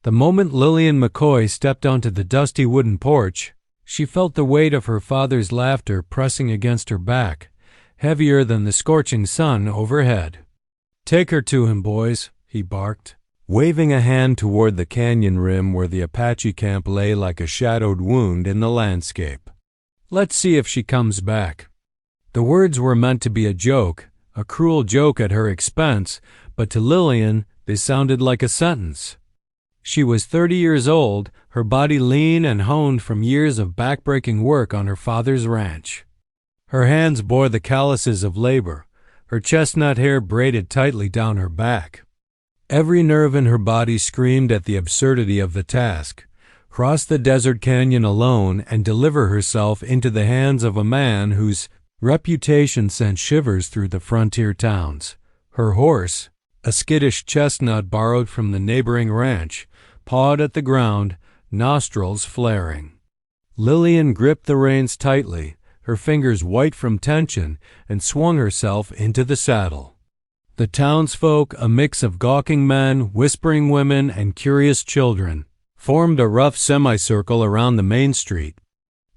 The moment Lillian McCoy stepped onto the dusty wooden porch, she felt the weight of her father's laughter pressing against her back, heavier than the scorching sun overhead. "Take her to him, boys," he barked, waving a hand toward the canyon rim where the Apache camp lay like a shadowed wound in the landscape. "Let's see if she comes back." The words were meant to be a joke, a cruel joke at her expense, but to Lillian they sounded like a sentence. She was 30 years old, her body lean and honed from years of backbreaking work on her father's ranch. Her hands bore the calluses of labor, her chestnut hair braided tightly down her back. Every nerve in her body screamed at the absurdity of the task: cross the desert canyon alone and deliver herself into the hands of a man whose reputation sent shivers through the frontier towns. Her horse, a skittish chestnut borrowed from the neighboring ranch, pawed at the ground, nostrils flaring. Lillian gripped the reins tightly, her fingers white from tension, and swung herself into the saddle. The townsfolk, a mix of gawking men, whispering women, and curious children, formed a rough semicircle around the main street.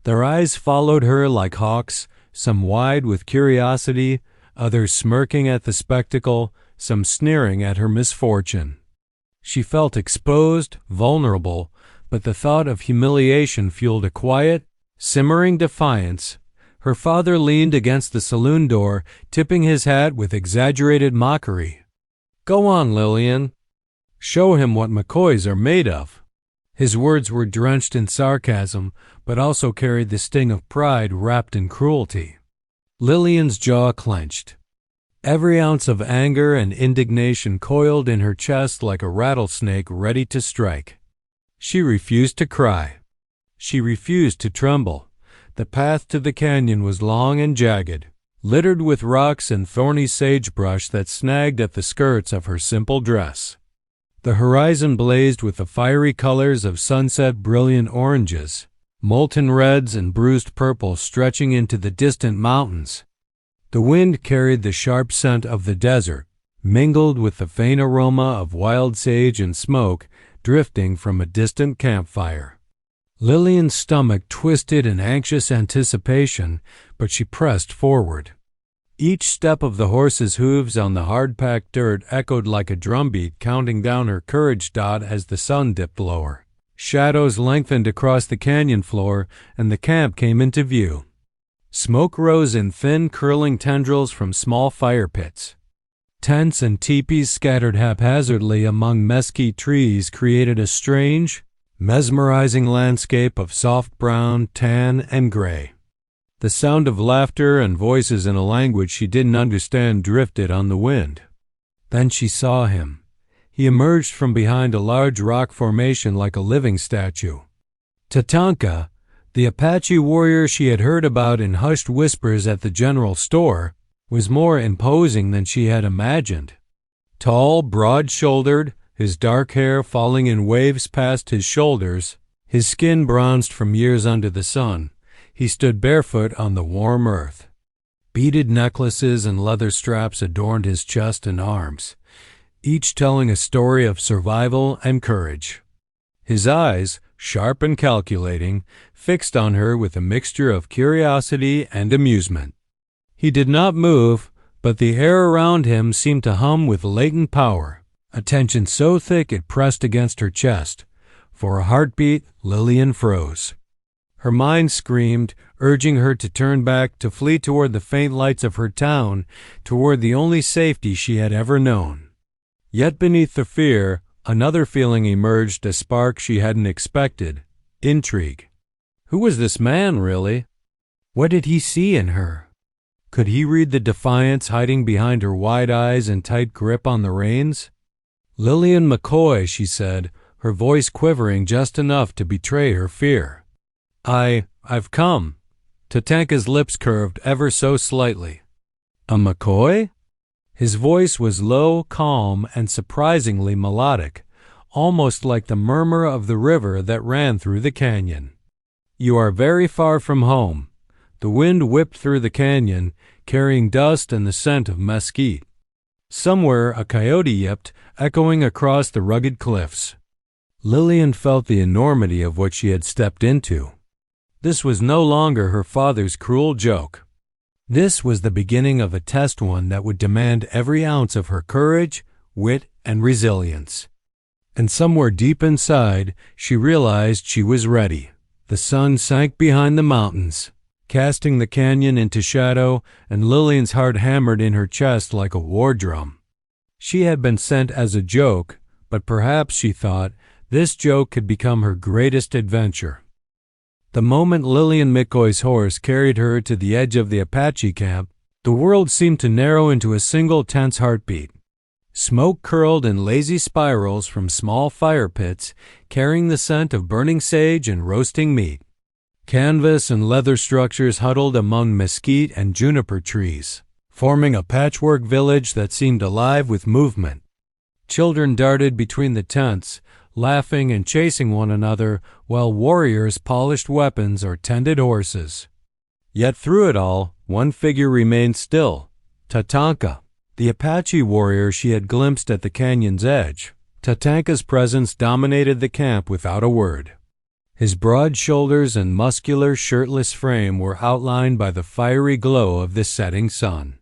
Their eyes followed her like hawks, some wide with curiosity, others smirking at the spectacle, some sneering at her misfortune. She felt exposed, vulnerable, but the thought of humiliation fueled a quiet, simmering defiance. Her father leaned against the saloon door, tipping his hat with exaggerated mockery. "Go on, Lillian. Show him what McCoys are made of." His words were drenched in sarcasm, but also carried the sting of pride wrapped in cruelty. Lillian's jaw clenched. Every ounce of anger and indignation coiled in her chest like a rattlesnake ready to strike. She refused to cry. She refused to tremble. The path to the canyon was long and jagged, littered with rocks and thorny sagebrush that snagged at the skirts of her simple dress. The horizon blazed with the fiery colors of sunset, brilliant oranges, molten reds and bruised purples stretching into the distant mountains. The wind carried the sharp scent of the desert, mingled with the faint aroma of wild sage and smoke drifting from a distant campfire. Lillian's stomach twisted in anxious anticipation, but she pressed forward. Each step of the horse's hooves on the hard-packed dirt echoed like a drumbeat counting down her courage dot as the sun dipped lower. Shadows lengthened across the canyon floor, and the camp came into view. Smoke rose in thin, curling tendrils from small fire pits. Tents and teepees scattered haphazardly among mesquite trees created a strange, mesmerizing landscape of soft brown, tan, and gray. The sound of laughter and voices in a language she didn't understand drifted on the wind. Then she saw him. He emerged from behind a large rock formation like a living statue. Tatanka, the Apache warrior she had heard about in hushed whispers at the general store, was more imposing than she had imagined. Tall, broad-shouldered, his dark hair falling in waves past his shoulders, his skin bronzed from years under the sun, he stood barefoot on the warm earth. Beaded necklaces and leather straps adorned his chest and arms, each telling a story of survival and courage. His eyes, sharp and calculating, fixed on her with a mixture of curiosity and amusement. He did not move, but the air around him seemed to hum with latent power, a tension so thick it pressed against her chest. For a heartbeat, Lillian froze. Her mind screamed, urging her to turn back, to flee toward the faint lights of her town, toward the only safety she had ever known. Yet beneath the fear, another feeling emerged, a spark she hadn't expected: intrigue. Who was this man, really? What did he see in her? Could he read the defiance hiding behind her wide eyes and tight grip on the reins? "Lillian McCoy," she said, her voice quivering just enough to betray her fear. I've come." Tatanka's lips curved ever so slightly. "A McCoy?" His voice was low, calm, and surprisingly melodic, almost like the murmur of the river that ran through the canyon. "You are very far from home." The wind whipped through the canyon, carrying dust and the scent of mesquite. Somewhere a coyote yipped, echoing across the rugged cliffs. Lillian felt the enormity of what she had stepped into. This was no longer her father's cruel joke. This was the beginning of a test one that would demand every ounce of her courage, wit, and resilience. And somewhere deep inside, she realized she was ready. The sun sank behind the mountains, casting the canyon into shadow, and Lillian's heart hammered in her chest like a war drum. She had been sent as a joke, but perhaps, she thought, this joke could become her greatest adventure. The moment Lillian McCoy's horse carried her to the edge of the Apache camp, the world seemed to narrow into a single tense heartbeat. Smoke curled in lazy spirals from small fire pits, carrying the scent of burning sage and roasting meat. Canvas and leather structures huddled among mesquite and juniper trees, forming a patchwork village that seemed alive with movement. Children darted between the tents, laughing and chasing one another, while warriors polished weapons or tended horses. Yet through it all, one figure remained still: Tatanka, the Apache warrior she had glimpsed at the canyon's edge. Tatanka's presence dominated the camp without a word. His broad shoulders and muscular, shirtless frame were outlined by the fiery glow of the setting sun.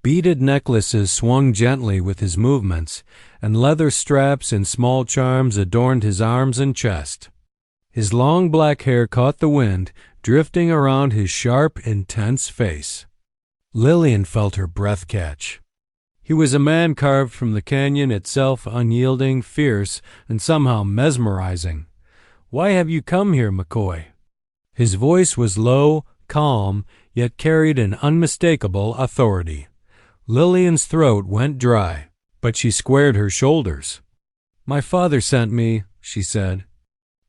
Beaded necklaces swung gently with his movements, and leather straps and small charms adorned his arms and chest. His long black hair caught the wind, drifting around his sharp, intense face. Lillian felt her breath catch. He was a man carved from the canyon itself, unyielding, fierce, and somehow mesmerizing. "Why have you come here, McCoy?" His voice was low, calm, yet carried an unmistakable authority. Lillian's throat went dry, but she squared her shoulders. "My father sent me," she said.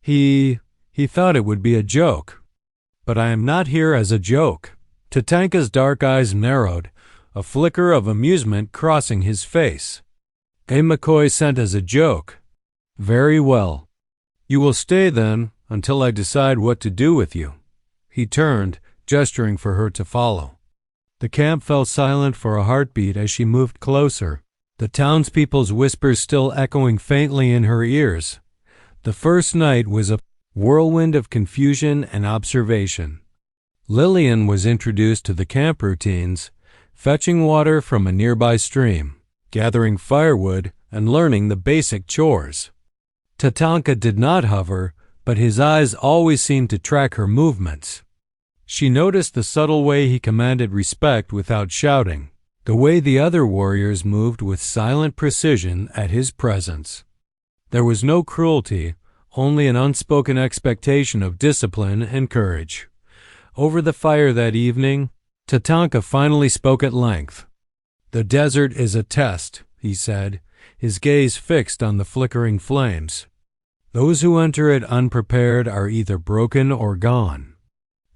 He thought it would be a joke. But I am not here as a joke." Tatanka's dark eyes narrowed, a flicker of amusement crossing his face. "A McCoy sent as a joke. Very well. You will stay, then, until I decide what to do with you." He turned, gesturing for her to follow. The camp fell silent for a heartbeat as she moved closer, the townspeople's whispers still echoing faintly in her ears. The first night was a whirlwind of confusion and observation. Lillian was introduced to the camp routines, fetching water from a nearby stream, gathering firewood, and learning the basic chores. Tatanka did not hover, but his eyes always seemed to track her movements. She noticed the subtle way he commanded respect without shouting, the way the other warriors moved with silent precision at his presence. There was no cruelty, only an unspoken expectation of discipline and courage. Over the fire that evening, Tatanka finally spoke at length. "The desert is a test," he said, his gaze fixed on the flickering flames. "Those who enter it unprepared are either broken or gone.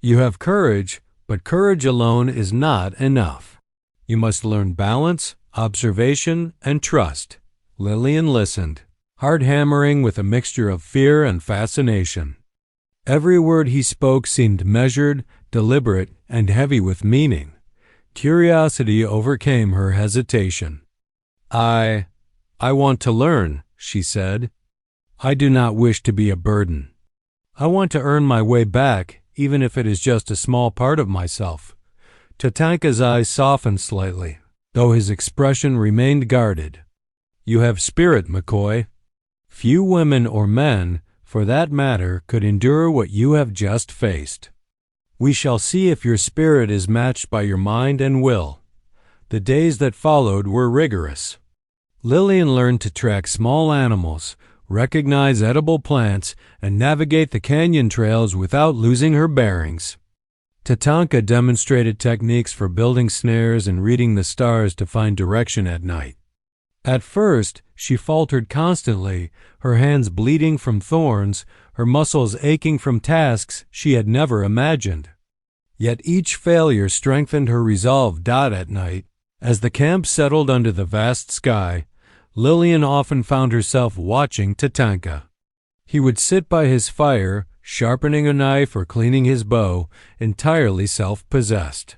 You have courage, but courage alone is not enough. You must learn balance, observation, and trust." Lillian listened, heart hammering with a mixture of fear and fascination. Every word he spoke seemed measured, deliberate, and heavy with meaning. Curiosity overcame her hesitation. I want to learn," she said. "I do not wish to be a burden. I want to earn my way back, even if it is just a small part of myself." Tatanka's eyes softened slightly, though his expression remained guarded. "You have spirit, McCoy. Few women or men, for that matter, could endure what you have just faced. We shall see if your spirit is matched by your mind and will." The days that followed were rigorous. Lillian learned to track small animals, recognize edible plants, and navigate the canyon trails without losing her bearings. Tatanka demonstrated techniques for building snares and reading the stars to find direction at night. At first, she faltered constantly, her hands bleeding from thorns, her muscles aching from tasks she had never imagined. Yet each failure strengthened her resolve. At night, as the camp settled under the vast sky, Lillian often found herself watching Tatanka. He would sit by his fire, sharpening a knife or cleaning his bow, entirely self-possessed.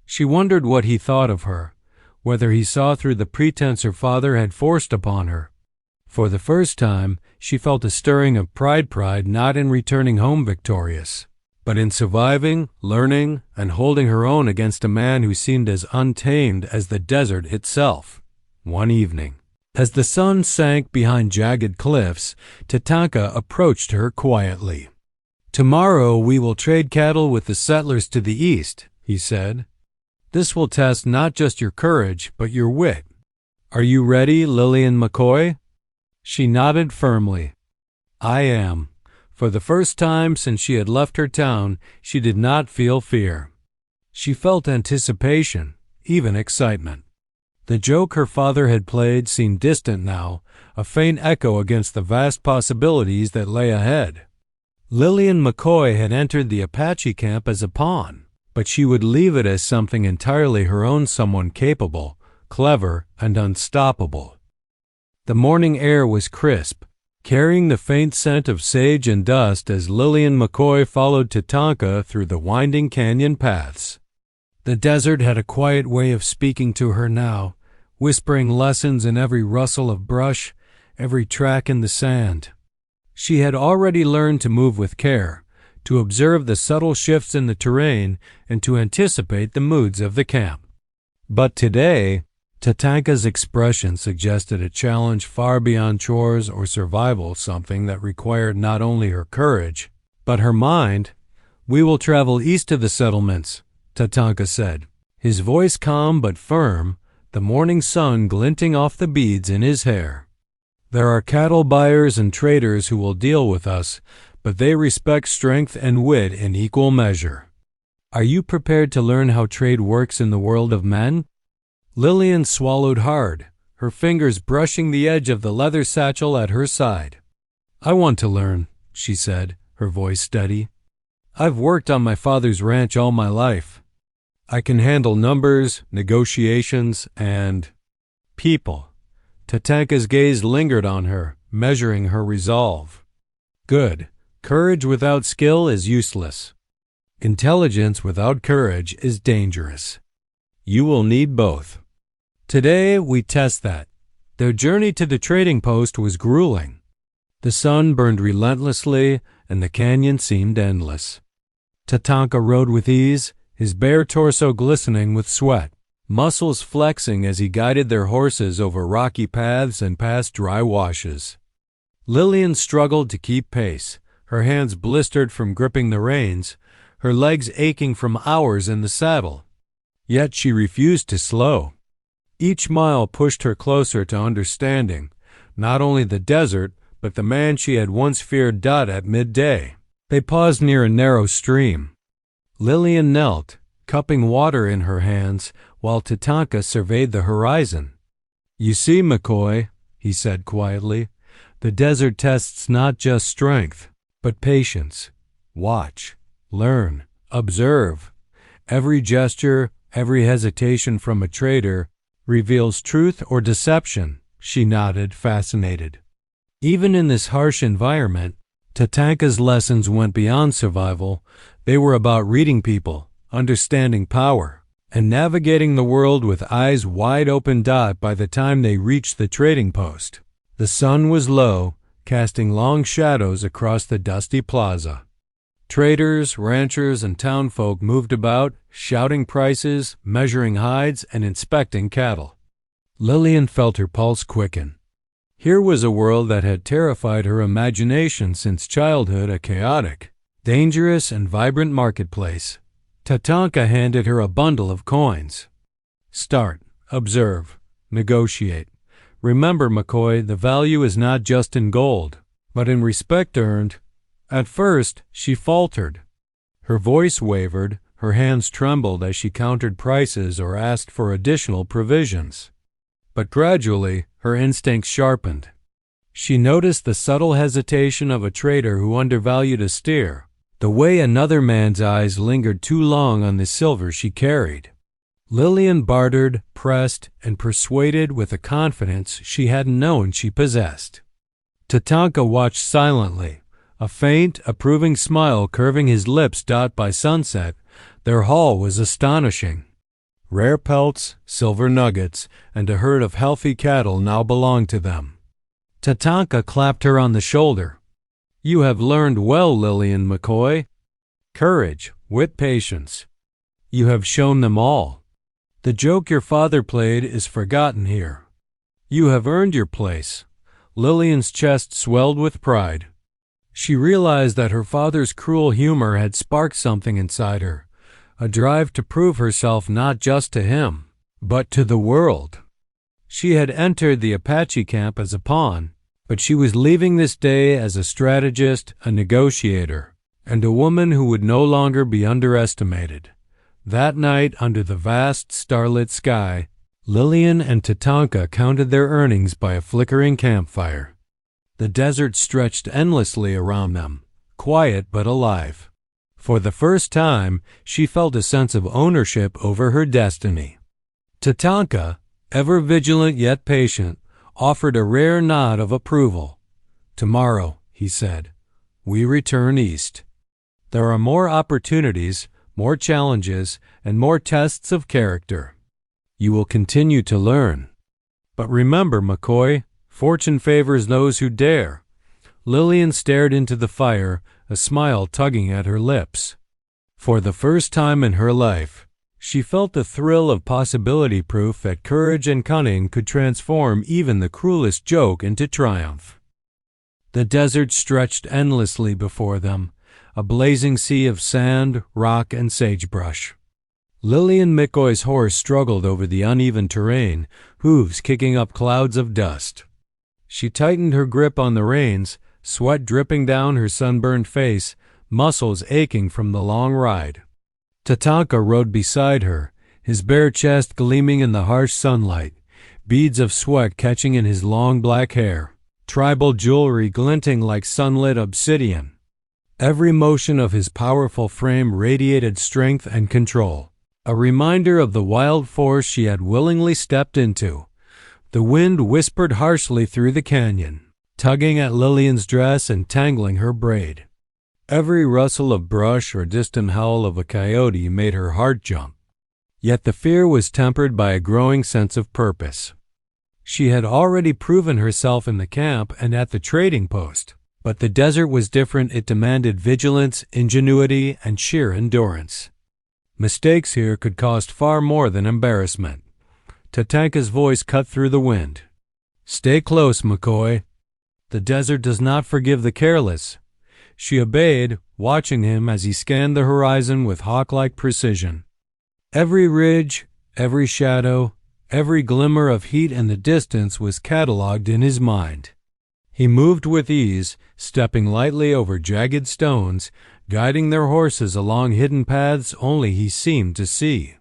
She wondered what he thought of her, whether he saw through the pretense her father had forced upon her. For the first time, she felt a stirring of pride not in returning home victorious, but in surviving, learning, and holding her own against a man who seemed as untamed as the desert itself. One evening, as the sun sank behind jagged cliffs, Tatanka approached her quietly. "Tomorrow we will trade cattle with the settlers to the east," he said. "This will test not just your courage, but your wit. Are you ready, Lillian McCoy?" She nodded firmly. "I am." For the first time since she had left her town, she did not feel fear. She felt anticipation, even excitement. The joke her father had played seemed distant now, a faint echo against the vast possibilities that lay ahead. Lillian McCoy had entered the Apache camp as a pawn, but she would leave it as something entirely her own, someone capable, clever, and unstoppable. The morning air was crisp, carrying the faint scent of sage and dust as Lillian McCoy followed Tatanka through the winding canyon paths. The desert had a quiet way of speaking to her now, whispering lessons in every rustle of brush, every track in the sand. She had already learned to move with care, to observe the subtle shifts in the terrain, and to anticipate the moods of the camp. But today, Tatanka's expression suggested a challenge far beyond chores or survival, something that required not only her courage, but her mind. "We will travel east to the settlements," Tatanka said, his voice calm but firm, the morning sun glinting off the beads in his hair. "There are cattle buyers and traders who will deal with us, but they respect strength and wit in equal measure. Are you prepared to learn how trade works in the world of men?" Lillian swallowed hard, her fingers brushing the edge of the leather satchel at her side. "I want to learn," she said, her voice steady. "I've worked on my father's ranch all my life. I can handle numbers, negotiations, and people." Tatanka's gaze lingered on her, measuring her resolve. "Good. Courage without skill is useless. Intelligence without courage is dangerous. You will need both. Today we test that." Their journey to the trading post was grueling. The sun burned relentlessly, and the canyon seemed endless. Tatanka rode with ease, his bare torso glistening with sweat, muscles flexing as he guided their horses over rocky paths and past dry washes. Lillian struggled to keep pace, her hands blistered from gripping the reins, her legs aching from hours in the saddle. Yet she refused to slow. Each mile pushed her closer to understanding, not only the desert, but the man she had once feared at midday. They paused near a narrow stream. Lillian knelt, cupping water in her hands, while Tatanka surveyed the horizon. "You see, McCoy," he said quietly, "the desert tests not just strength, but patience. Watch, learn, observe. Every gesture, every hesitation from a trader reveals truth or deception." She nodded, fascinated. Even in this harsh environment, Tatanka's lessons went beyond survival. They were about reading people, understanding power, and navigating the world with eyes wide open. By the time they reached the trading post, the sun was low, casting long shadows across the dusty plaza. Traders, ranchers, and townfolk moved about, shouting prices, measuring hides, and inspecting cattle. Lillian felt her pulse quicken. Here was a world that had terrified her imagination since childhood, a chaotic, dangerous, and vibrant marketplace. Tatanka handed her a bundle of coins. "Start, observe, negotiate. Remember, McCoy, the value is not just in gold, but in respect earned." At first, she faltered. Her voice wavered, her hands trembled as she counted prices or asked for additional provisions. But gradually, her instincts sharpened. She noticed the subtle hesitation of a trader who undervalued a steer, the way another man's eyes lingered too long on the silver she carried. Lillian bartered, pressed, and persuaded with a confidence she hadn't known she possessed. Tatanka watched silently, a faint, approving smile curving his lips. By sunset, their haul was astonishing. Rare pelts, silver nuggets, and a herd of healthy cattle now belonged to them. Tatanka clapped her on the shoulder. "You have learned well, Lillian McCoy. Courage, with patience. You have shown them all. The joke your father played is forgotten here. You have earned your place." Lillian's chest swelled with pride. She realized that her father's cruel humor had sparked something inside her, a drive to prove herself not just to him, but to the world. She had entered the Apache camp as a pawn, but she was leaving this day as a strategist, a negotiator, and a woman who would no longer be underestimated. That night, under the vast starlit sky, Lillian and Tatanka counted their earnings by a flickering campfire. The desert stretched endlessly around them, quiet but alive. For the first time, she felt a sense of ownership over her destiny. Tatanka, ever vigilant yet patient, offered a rare nod of approval. "Tomorrow," he said, "we return east. There are more opportunities, more challenges, and more tests of character. You will continue to learn. But remember, McCoy, fortune favors those who dare." Lillian stared into the fire, a smile tugging at her lips. For the first time in her life, she felt the thrill of possibility, proof that courage and cunning could transform even the cruelest joke into triumph. The desert stretched endlessly before them, a blazing sea of sand, rock, and sagebrush. Lillian McCoy's horse struggled over the uneven terrain, hooves kicking up clouds of dust. She tightened her grip on the reins, sweat dripping down her sunburned face, muscles aching from the long ride. Tatanka rode beside her, his bare chest gleaming in the harsh sunlight, beads of sweat catching in his long black hair, tribal jewelry glinting like sunlit obsidian. Every motion of his powerful frame radiated strength and control, a reminder of the wild force she had willingly stepped into. The wind whispered harshly through the canyon, tugging at Lillian's dress and tangling her braid. Every rustle of brush or distant howl of a coyote made her heart jump. Yet the fear was tempered by a growing sense of purpose. She had already proven herself in the camp and at the trading post, but the desert was different. It demanded vigilance, ingenuity, and sheer endurance. Mistakes here could cost far more than embarrassment. Tatanka's voice cut through the wind. "Stay close, McCoy. The desert does not forgive the careless." She obeyed, watching him as he scanned the horizon with hawk-like precision. Every ridge, every shadow, every glimmer of heat in the distance was catalogued in his mind. He moved with ease, stepping lightly over jagged stones, guiding their horses along hidden paths only he seemed to see.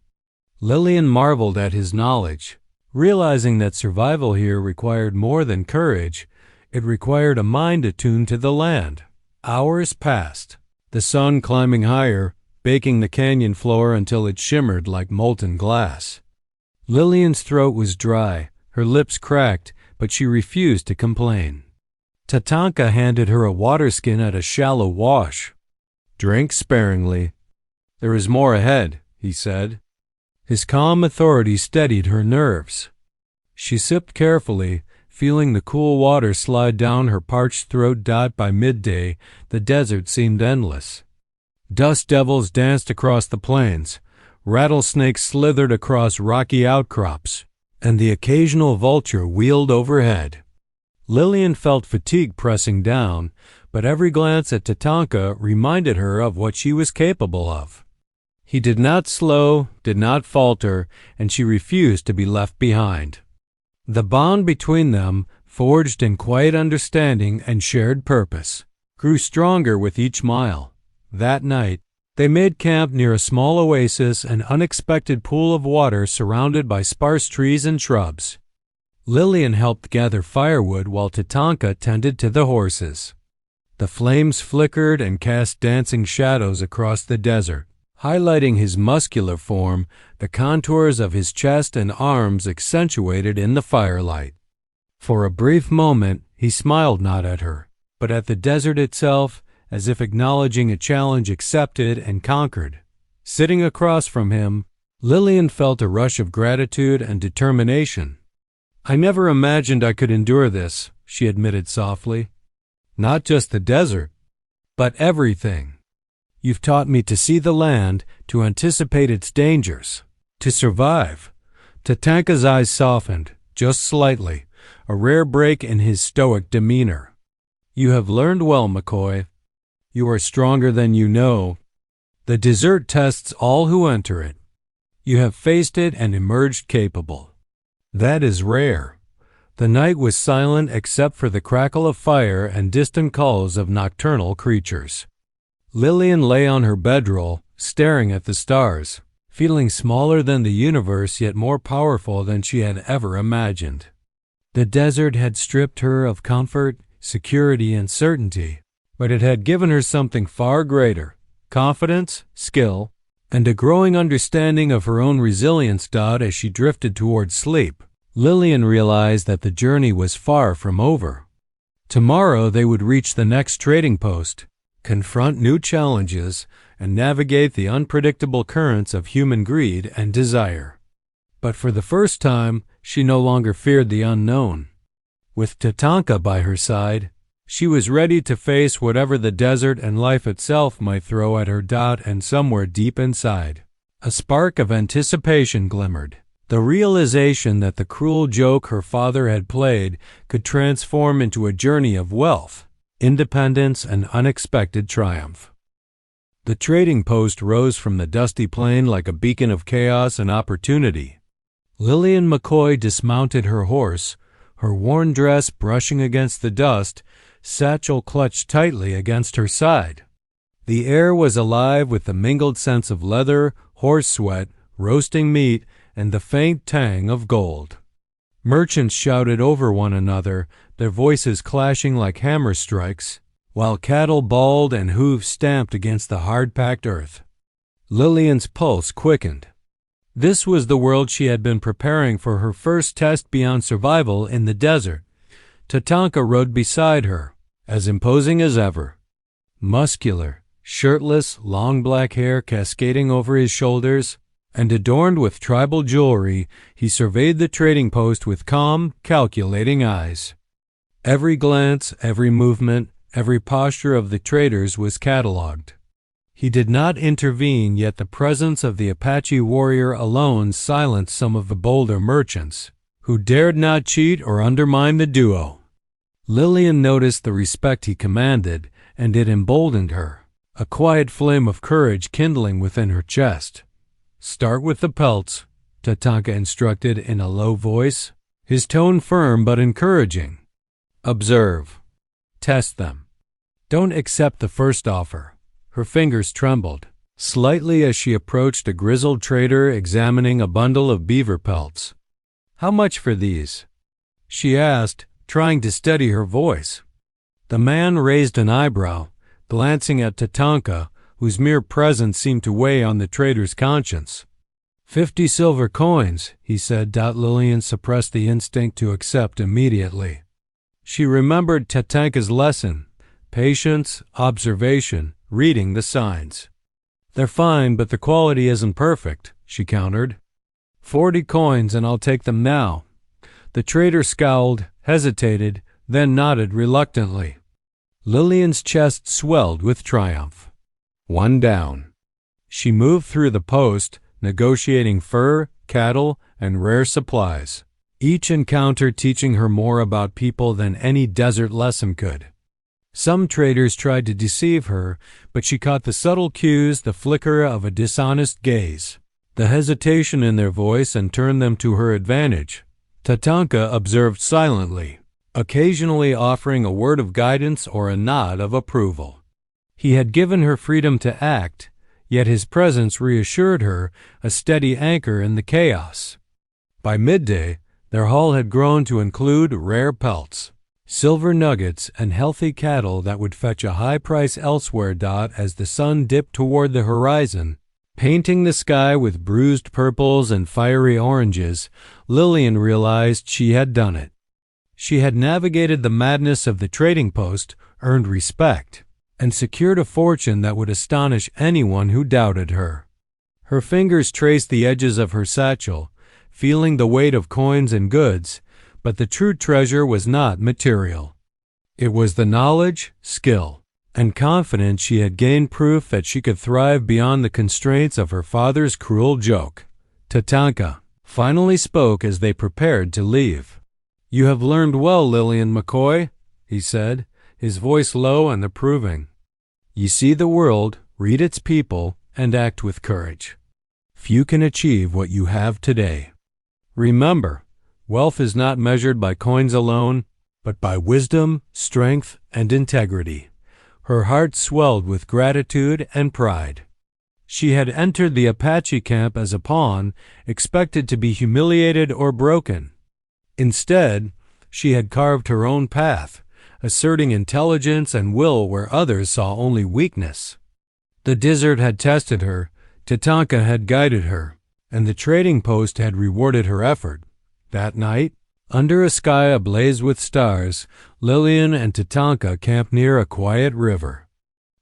Lillian marveled at his knowledge, realizing that survival here required more than courage. It required a mind attuned to the land. Hours passed, the sun climbing higher, baking the canyon floor until it shimmered like molten glass. Lillian's throat was dry, her lips cracked, but she refused to complain. Tatanka handed her a water skin at a shallow wash. "Drink sparingly. There is more ahead," he said. His calm authority steadied her nerves. She sipped carefully, feeling the cool water slide down her parched throat. By midday, the desert seemed endless. Dust devils danced across the plains, rattlesnakes slithered across rocky outcrops, and the occasional vulture wheeled overhead. Lillian felt fatigue pressing down, but every glance at Tatanka reminded her of what she was capable of. He did not slow, did not falter, and she refused to be left behind. The bond between them, forged in quiet understanding and shared purpose, grew stronger with each mile. That night, they made camp near a small oasis, an unexpected pool of water surrounded by sparse trees and shrubs. Lillian helped gather firewood while Tatanka tended to the horses. The flames flickered and cast dancing shadows across the desert, highlighting his muscular form, the contours of his chest and arms accentuated in the firelight. For a brief moment, he smiled not at her, but at the desert itself, as if acknowledging a challenge accepted and conquered. Sitting across from him, Lillian felt a rush of gratitude and determination. "I never imagined I could endure this," she admitted softly. Not just the desert, but everything. You've taught me to see the land, to anticipate its dangers, to survive. Tatanka's eyes softened, just slightly, a rare break in his stoic demeanor. You have learned well, McCoy. You are stronger than you know. The desert tests all who enter it. You have faced it and emerged capable. That is rare. The night was silent except for the crackle of fire and distant calls of nocturnal creatures. Lillian lay on her bedroll, staring at the stars, feeling smaller than the universe yet more powerful than she had ever imagined. The desert had stripped her of comfort, security, and certainty, but it had given her something far greater: confidence, skill, and a growing understanding of her own resilience. As she drifted towards sleep, Lillian realized that the journey was far from over. Tomorrow they would reach the next trading post, confront new challenges, and navigate the unpredictable currents of human greed and desire. But for the first time, she no longer feared the unknown. With Tatanka by her side, she was ready to face whatever the desert and life itself might throw at her. And somewhere deep inside, a spark of anticipation glimmered. The realization that the cruel joke her father had played could transform into a journey of wealth, independence, and unexpected triumph. The trading post rose from the dusty plain like a beacon of chaos and opportunity. Lillian McCoy dismounted her horse, her worn dress brushing against the dust, satchel clutched tightly against her side. The air was alive with the mingled scents of leather, horse sweat, roasting meat, and the faint tang of gold. Merchants shouted over one another, their voices clashing like hammer strikes, while cattle bawled and hooves stamped against the hard-packed earth. Lillian's pulse quickened. This was the world she had been preparing for her first test beyond survival in the desert. Tatanka rode beside her, as imposing as ever. Muscular, shirtless, long black hair cascading over his shoulders, and adorned with tribal jewelry, he surveyed the trading post with calm, calculating eyes. Every glance, every movement, every posture of the traders was catalogued. He did not intervene, yet the presence of the Apache warrior alone silenced some of the bolder merchants, who dared not cheat or undermine the duo. Lillian noticed the respect he commanded, and it emboldened her, a quiet flame of courage kindling within her chest. "Start with the pelts," Tatanka instructed in a low voice, his tone firm but encouraging. "Observe. Test them. Don't accept the first offer." Her fingers trembled slightly as she approached a grizzled trader examining a bundle of beaver pelts. "How much for these?" she asked, trying to steady her voice. The man raised an eyebrow, glancing at Tatanka, whose mere presence seemed to weigh on the trader's conscience. 50 silver coins, he said. Lillian suppressed the instinct to accept immediately. She remembered Tatanka's lesson: patience, observation, reading the signs. "They're fine, but the quality isn't perfect," she countered. 40 coins, and I'll take them now." The trader scowled, hesitated, then nodded reluctantly. Lillian's chest swelled with triumph. One down. She moved through the post, negotiating fur, cattle, and rare supplies, each encounter teaching her more about people than any desert lesson could. Some traders tried to deceive her, but she caught the subtle cues, the flicker of a dishonest gaze, the hesitation in their voice, and turned them to her advantage. Tatanka observed silently, occasionally offering a word of guidance or a nod of approval. He had given her freedom to act, yet his presence reassured her, a steady anchor in the chaos. By midday, their haul had grown to include rare pelts, silver nuggets, and healthy cattle that would fetch a high price elsewhere. As the sun dipped toward the horizon, painting the sky with bruised purples and fiery oranges, Lillian realized she had done it. She had navigated the madness of the trading post, earned respect, and secured a fortune that would astonish anyone who doubted her. Her fingers traced the edges of her satchel, feeling the weight of coins and goods, but the true treasure was not material. It was the knowledge, skill, and confidence she had gained, proof that she could thrive beyond the constraints of her father's cruel joke. Tatanka finally spoke as they prepared to leave. "You have learned well, Lillian McCoy," he said, his voice low and approving. "You see the world, read its people, and act with courage. Few can achieve what you have today. Remember, wealth is not measured by coins alone, but by wisdom, strength, and integrity." Her heart swelled with gratitude and pride. She had entered the Apache camp as a pawn, expected to be humiliated or broken. Instead, she had carved her own path, asserting intelligence and will where others saw only weakness. The desert had tested her, Tatanka had guided her, and the trading post had rewarded her effort. That night, under a sky ablaze with stars, Lillian and Tatanka camped near a quiet river.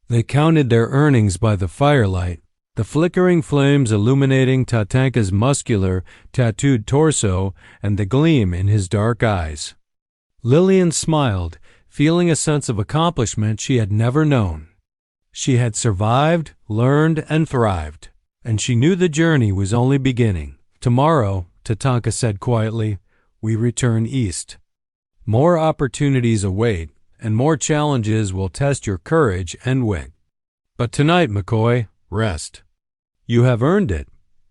They counted their earnings by the firelight, the flickering flames illuminating Tatanka's muscular, tattooed torso and the gleam in his dark eyes. Lillian smiled, feeling a sense of accomplishment she had never known. She had survived, learned, and thrived, and she knew the journey was only beginning. "Tomorrow," Tatanka said quietly, "we return east. More opportunities await, and more challenges will test your courage and wit. But tonight, McCoy, rest. You have earned it."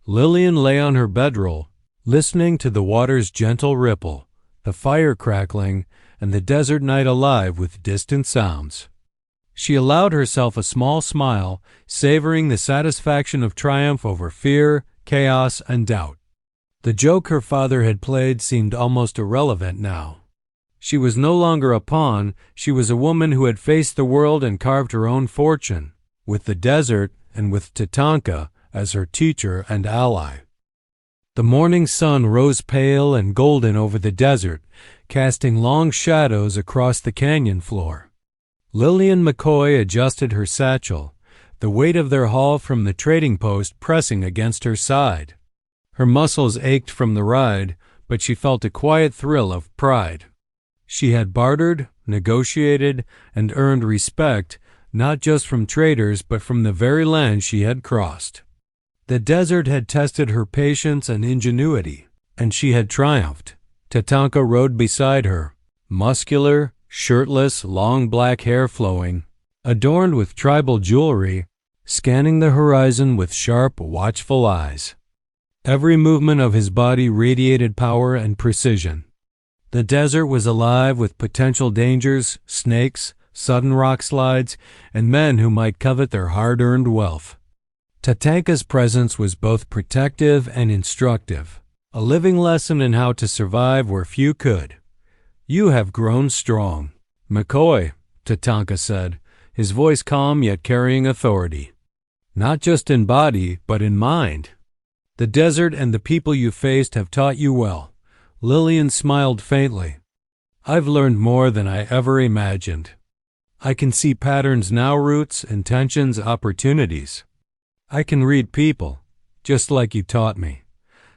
Lillian lay on her bedroll, listening to the water's gentle ripple, the fire crackling, and the desert night alive with distant sounds. She allowed herself a small smile, savoring the satisfaction of triumph over fear, chaos, and doubt. The joke her father had played seemed almost irrelevant now. She was no longer a pawn, she was a woman who had faced the world and carved her own fortune, with the desert and with Tatanka as her teacher and ally. The morning sun rose pale and golden over the desert, casting long shadows across the canyon floor. Lillian McCoy adjusted her satchel, the weight of their haul from the trading post pressing against her side. Her muscles ached from the ride, but she felt a quiet thrill of pride. She had bartered, negotiated, and earned respect, not just from traders but from the very land she had crossed. The desert had tested her patience and ingenuity, and she had triumphed. Tatanka rode beside her, muscular, shirtless, long black hair flowing, adorned with tribal jewelry, scanning the horizon with sharp, watchful eyes. Every movement of his body radiated power and precision. The desert was alive with potential dangers, snakes, sudden rock slides, and men who might covet their hard-earned wealth. Tatanka's presence was both protective and instructive, a living lesson in how to survive where few could. "You have grown strong, McCoy," Tatanka said, his voice calm yet carrying authority. "Not just in body, but in mind. The desert and the people you faced have taught you well." Lillian smiled faintly. "I've learned more than I ever imagined. I can see patterns now, roots, intentions, opportunities. I can read people, just like you taught me."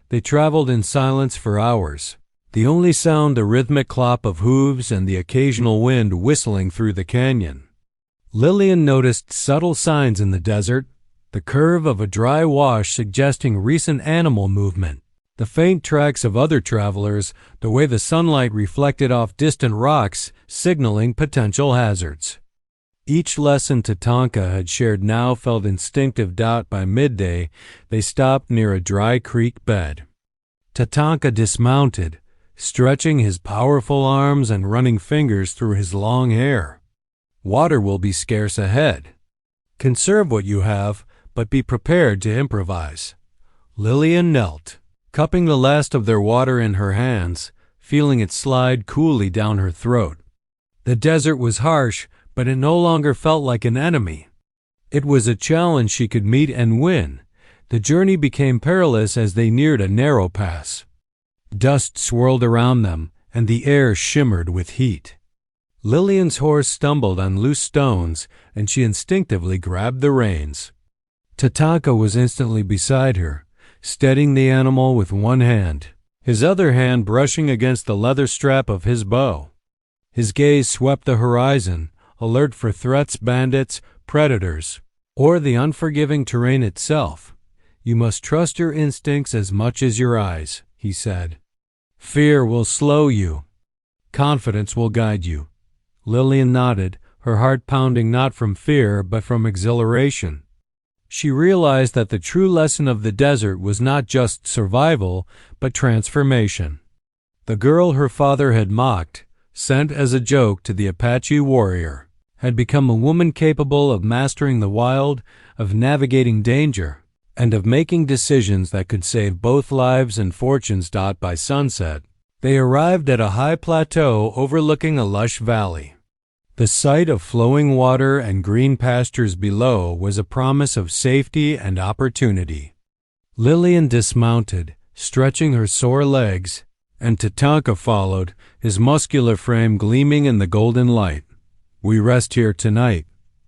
They traveled in silence for hours, the only sound the rhythmic clop of hooves and the occasional wind whistling through the canyon. Lillian noticed subtle signs in the desert, the curve of a dry wash suggesting recent animal movement, the faint tracks of other travelers, the way the sunlight reflected off distant rocks, signaling potential hazards. Each lesson Tatanka had shared now felt instinctive. By midday, they stopped near a dry creek bed. Tatanka dismounted, stretching his powerful arms and running fingers through his long hair. "Water will be scarce ahead. Conserve what you have, but be prepared to improvise." Lillian knelt, cupping the last of their water in her hands, feeling it slide coolly down her throat. The desert was harsh, but it no longer felt like an enemy. It was a challenge she could meet and win. The journey became perilous as they neared a narrow pass. Dust swirled around them, and the air shimmered with heat. Lillian's horse stumbled on loose stones, and she instinctively grabbed the reins. Tatanka was instantly beside her, steadying the animal with one hand. his other hand brushing against the leather strap of his bow. His gaze swept the horizon, alert for threats, bandits, predators, or the unforgiving terrain itself. "You must trust your instincts as much as your eyes," he said. "Fear will slow you. Confidence will guide you." Lillian nodded, her heart pounding not from fear but from exhilaration. She realized that the true lesson of the desert was not just survival, but transformation. The girl her father had mocked, sent as a joke to the Apache warrior, had become a woman capable of mastering the wild, of navigating danger, and of making decisions that could save both lives and fortunes. By sunset, they arrived at a high plateau overlooking a lush valley. The sight of flowing water and green pastures below was a promise of safety and opportunity. Lillian dismounted, stretching her sore legs, and Tatanka followed, his muscular frame gleaming in the golden light. "We rest here tonight,"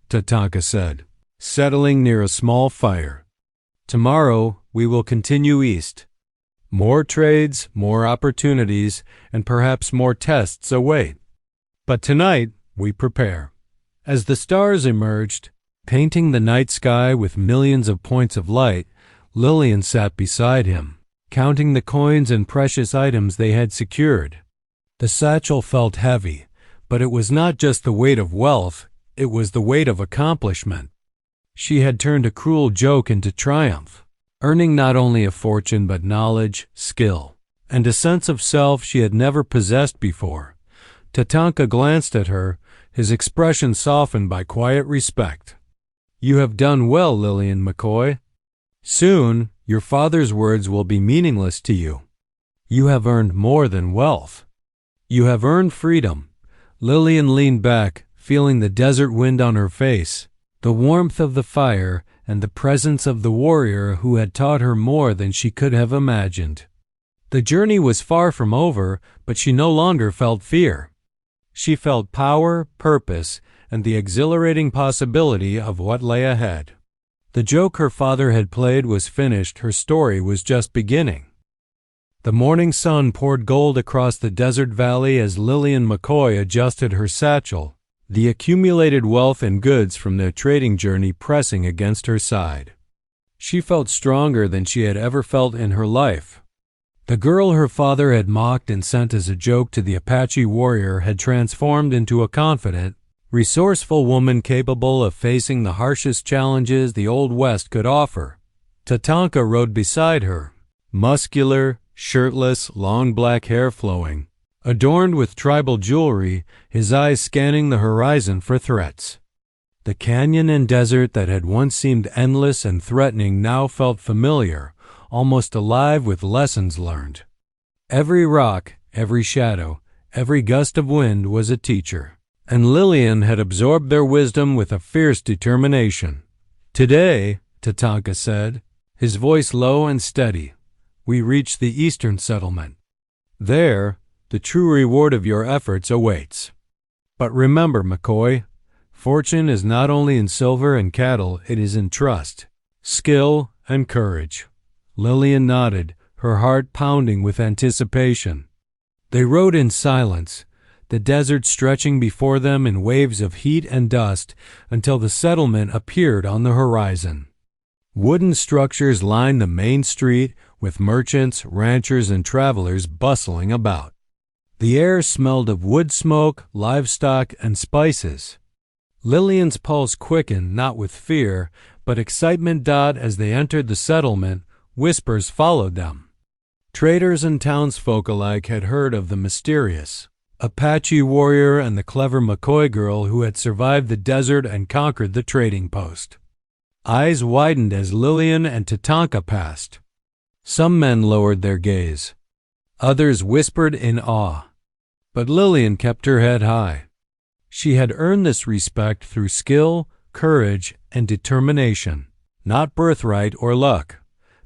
Tatanka said, settling near a small fire. "Tomorrow we will continue east. More trades, more opportunities, and perhaps more tests await. But tonight we prepare." As the stars emerged, painting the night sky with millions of points of light, Lillian sat beside him, counting the coins and precious items they had secured. The satchel felt heavy, but it was not just the weight of wealth, it was the weight of accomplishment. She had turned a cruel joke into triumph, earning not only a fortune but knowledge, skill, and a sense of self she had never possessed before. Tatanka glanced at her, his expression softened by quiet respect. "You have done well, Lillian McCoy. Soon, your father's words will be meaningless to you. You have earned more than wealth. You have earned freedom." Lillian leaned back, feeling the desert wind on her face, the warmth of the fire, and the presence of the warrior who had taught her more than she could have imagined. The journey was far from over, but she no longer felt fear. She felt power, purpose, and the exhilarating possibility of what lay ahead. The joke her father had played was finished, her story was just beginning. The morning sun poured gold across the desert valley as Lillian McCoy adjusted her satchel, the accumulated wealth and goods from their trading journey pressing against her side. She felt stronger than she had ever felt in her life. The girl her father had mocked and sent as a joke to the Apache warrior had transformed into a confident, resourceful woman capable of facing the harshest challenges the Old West could offer. Tatanka rode beside her, muscular, shirtless, long black hair flowing, adorned with tribal jewelry, his eyes scanning the horizon for threats. The canyon and desert that had once seemed endless and threatening now felt familiar, almost alive with lessons learned. Every rock, every shadow, every gust of wind was a teacher, and Lillian had absorbed their wisdom with a fierce determination. "Today," Tatanka said, his voice low and steady, "we reach the eastern settlement. There, the true reward of your efforts awaits. But remember, McCoy, fortune is not only in silver and cattle, it is in trust, skill, and courage." Lillian nodded, her heart pounding with anticipation. They rode in silence, the desert stretching before them in waves of heat and dust until the settlement appeared on the horizon. Wooden structures lined the main street, with merchants, ranchers, and travelers bustling about. The air smelled of wood smoke, livestock, and spices. Lillian's pulse quickened, not with fear, but excitement. As they entered the settlement, whispers followed them. Traders and townsfolk alike had heard of the mysterious Apache warrior and the clever McCoy girl who had survived the desert and conquered the trading post. Eyes widened as Lillian and Tatanka passed. Some men lowered their gaze. Others whispered in awe. But Lillian kept her head high. She had earned this respect through skill, courage, and determination, not birthright or luck.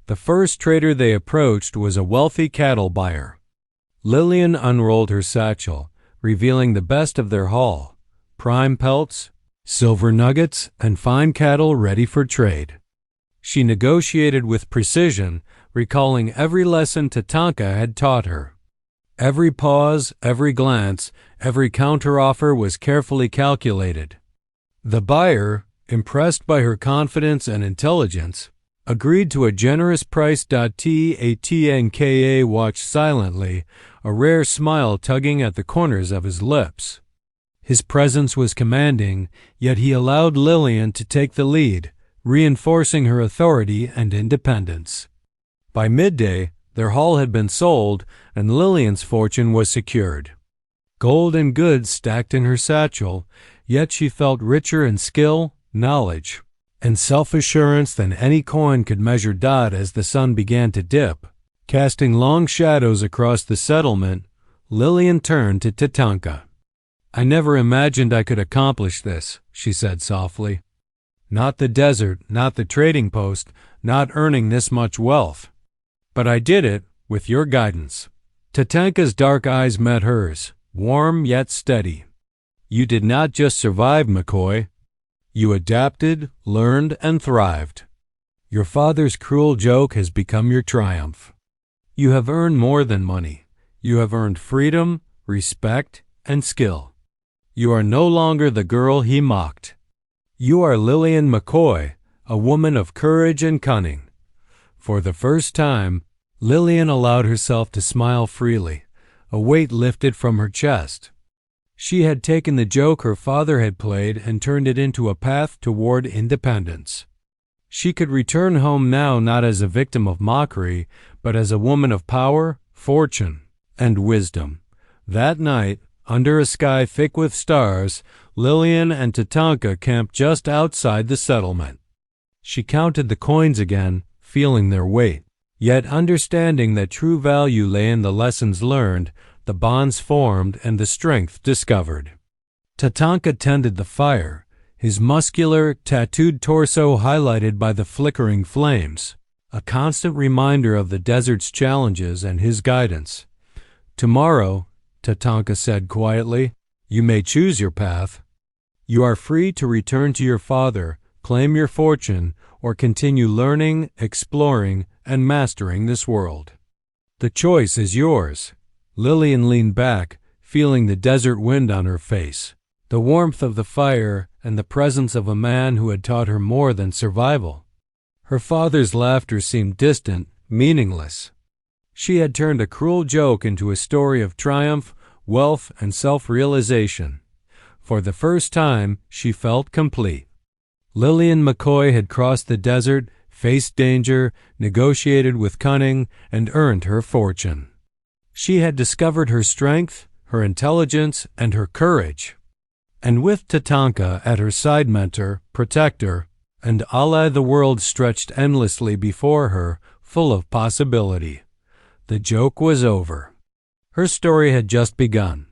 The first trader they approached was a wealthy cattle buyer. Lillian unrolled her satchel, revealing the best of their haul: prime pelts, silver nuggets, and fine cattle ready for trade. She negotiated with precision, recalling every lesson Tatanka had taught her. Every pause, every glance, every counteroffer was carefully calculated. The buyer, impressed by her confidence and intelligence, agreed to a generous price. Tatanka watched silently, a rare smile tugging at the corners of his lips. His presence was commanding, yet he allowed Lillian to take the lead, reinforcing her authority and independence. By midday, their haul had been sold, and Lillian's fortune was secured. Gold and goods stacked in her satchel, yet she felt richer in skill, knowledge, and self-assurance than any coin could measure. As the sun began to dip, casting long shadows across the settlement, Lillian turned to Tatanka. "I never imagined I could accomplish this," she said softly. "Not the desert, not the trading post, not earning this much wealth. But I did it with your guidance." Tatanka's dark eyes met hers, warm yet steady. "You did not just survive, McCoy. You adapted, learned, and thrived. Your father's cruel joke has become your triumph. You have earned more than money. You have earned freedom, respect, and skill. You are no longer the girl he mocked. You are Lillian McCoy, a woman of courage and cunning." For the first time, Lillian allowed herself to smile freely, a weight lifted from her chest. She had taken the joke her father had played and turned it into a path toward independence. She could return home now not as a victim of mockery, but as a woman of power, fortune, and wisdom. That night, under a sky thick with stars, Lillian and Tatanka camped just outside the settlement. She counted the coins again, feeling their weight, yet understanding that true value lay in the lessons learned, the bonds formed, and the strength discovered. Tatanka tended the fire, his muscular, tattooed torso highlighted by the flickering flames, a constant reminder of the desert's challenges and his guidance. "Tomorrow," Tatanka said quietly, "you may choose your path. You are free to return to your father, claim your fortune, or continue learning, exploring, and mastering this world. The choice is yours." Lillian leaned back, feeling the desert wind on her face, the warmth of the fire, and the presence of a man who had taught her more than survival. Her father's laughter seemed distant, meaningless. She had turned a cruel joke into a story of triumph, wealth, and self-realization. For the first time, she felt complete. Lillian McCoy had crossed the desert, faced danger, negotiated with cunning, and earned her fortune. She had discovered her strength, her intelligence, and her courage. And with Tatanka at her side, mentor, protector, and ally, the world stretched endlessly before her, full of possibility. The joke was over. Her story had just begun.